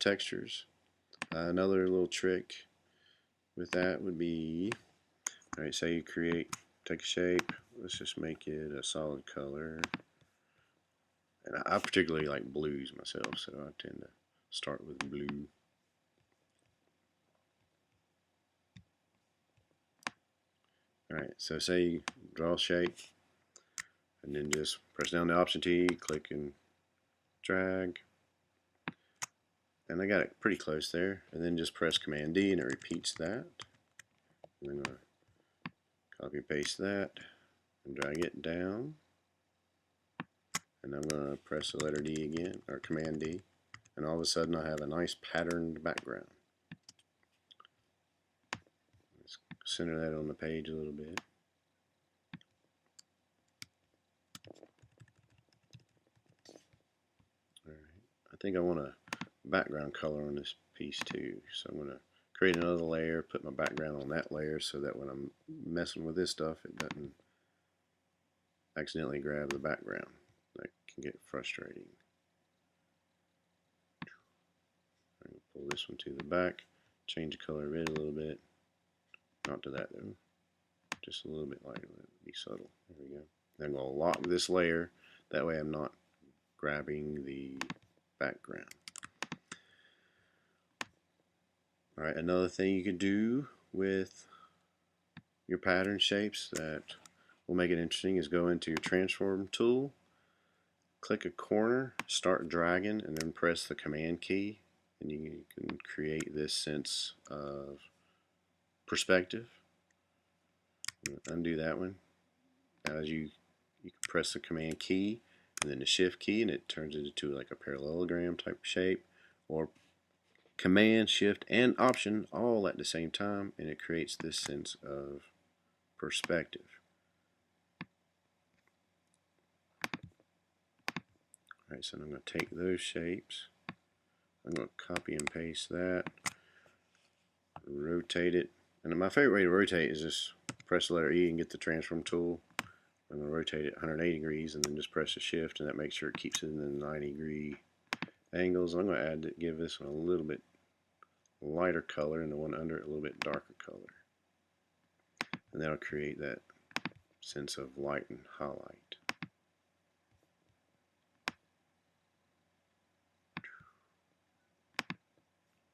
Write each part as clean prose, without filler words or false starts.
textures. Another little trick with that would be, alright, say you take a shape, let's just make it a solid color. And I particularly like blues myself, so I tend to start with blue. Alright, so say you draw a shape, and then just press down the Option T, click and drag. And I got it pretty close there, and then just press Command D and it repeats that. And I'm going to copy and paste that and drag it down. And I'm going to press the letter D again, or Command D, and all of a sudden I have a nice patterned background. Let's center that on the page a little bit. Alright, I think I want a background color on this piece too, so I'm going to create another layer, put my background on that layer so that when I'm messing with this stuff it doesn't accidentally grab the background. That can get frustrating. I'm going to pull this one to the back, change the color of it a little bit. Not to that though, just a little bit lighter, be subtle. There we go. Then I'm going to lock this layer, that way I'm not grabbing the background. Alright, another thing you can do with your pattern shapes that will make it interesting is go into your transform tool, click a corner, start dragging, and then press the Command key, and you can create this sense of perspective. Undo that one. As you can press the Command key and then the Shift key, and it turns it into like a parallelogram type shape, or Command, Shift, and Option all at the same time, and it creates this sense of perspective. Alright, so I'm going to take those shapes, I'm going to copy and paste that, rotate it, and my favorite way to rotate is just press the letter E and get the transform tool. I'm going to rotate it 180 degrees and then just press the Shift, and that makes sure it keeps it in the 90-degree angles. I'm going to give this one a little bit lighter color and the one under it a little bit darker color. And that'll create that sense of light and highlight.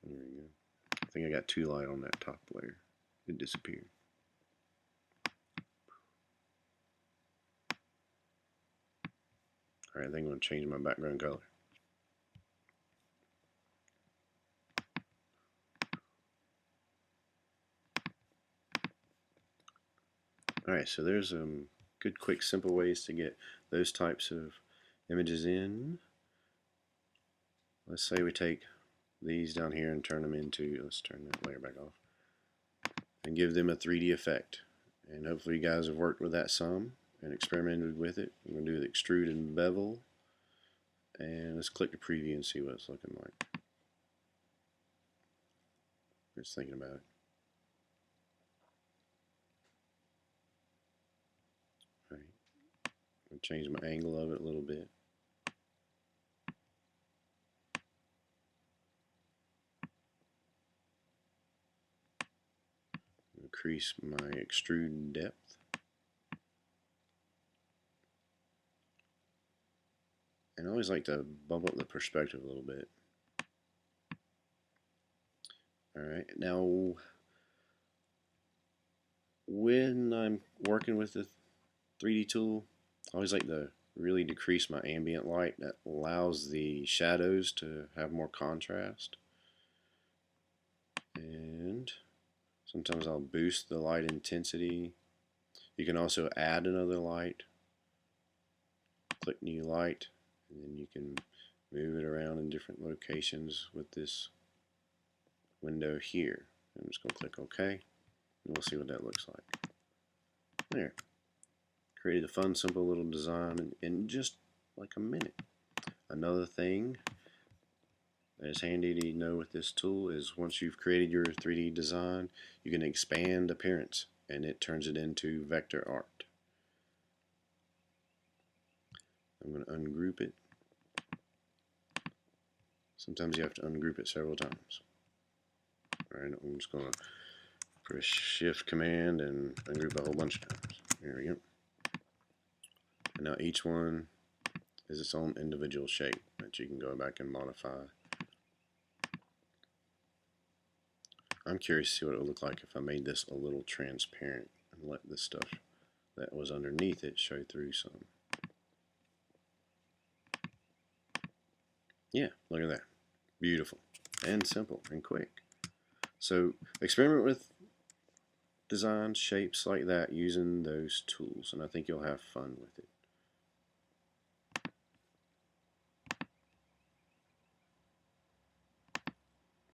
There we go. I think I got too light on that top layer. It disappeared. Alright, I think I'm going to change my background color. Alright, so there's good, quick, simple ways to get those types of images in. Let's say we take these down here and turn them into, let's turn that layer back off, and give them a 3D effect. And hopefully you guys have worked with that some and experimented with it. I'm going to do the extrude and bevel, and let's click the preview and see what it's looking like. Just thinking about it. All right. I'll change my angle of it a little bit. Increase my extrude depth. And I always like to bump up the perspective a little bit. Alright, now when I'm working with the 3D tool, I always like to really decrease my ambient light. That allows the shadows to have more contrast. And sometimes I'll boost the light intensity. You can also add another light. Click new light, and then you can move it around in different locations with this window here. I'm just going to click OK, and we'll see what that looks like. There. Created a fun, simple little design in just like a minute. Another thing that is handy to know with this tool is once you've created your 3D design, you can expand appearance, and it turns it into vector art. I'm going to ungroup it. Sometimes you have to ungroup it several times. Alright, I'm just going to press Shift Command and ungroup a whole bunch of times. There we go. And now each one is its own individual shape that you can go back and modify. I'm curious to see what it would look like if I made this a little transparent and let this stuff that was underneath it show through some. Yeah, look at that. Beautiful and simple and quick. So experiment with designs, shapes like that using those tools, and I think you'll have fun with it.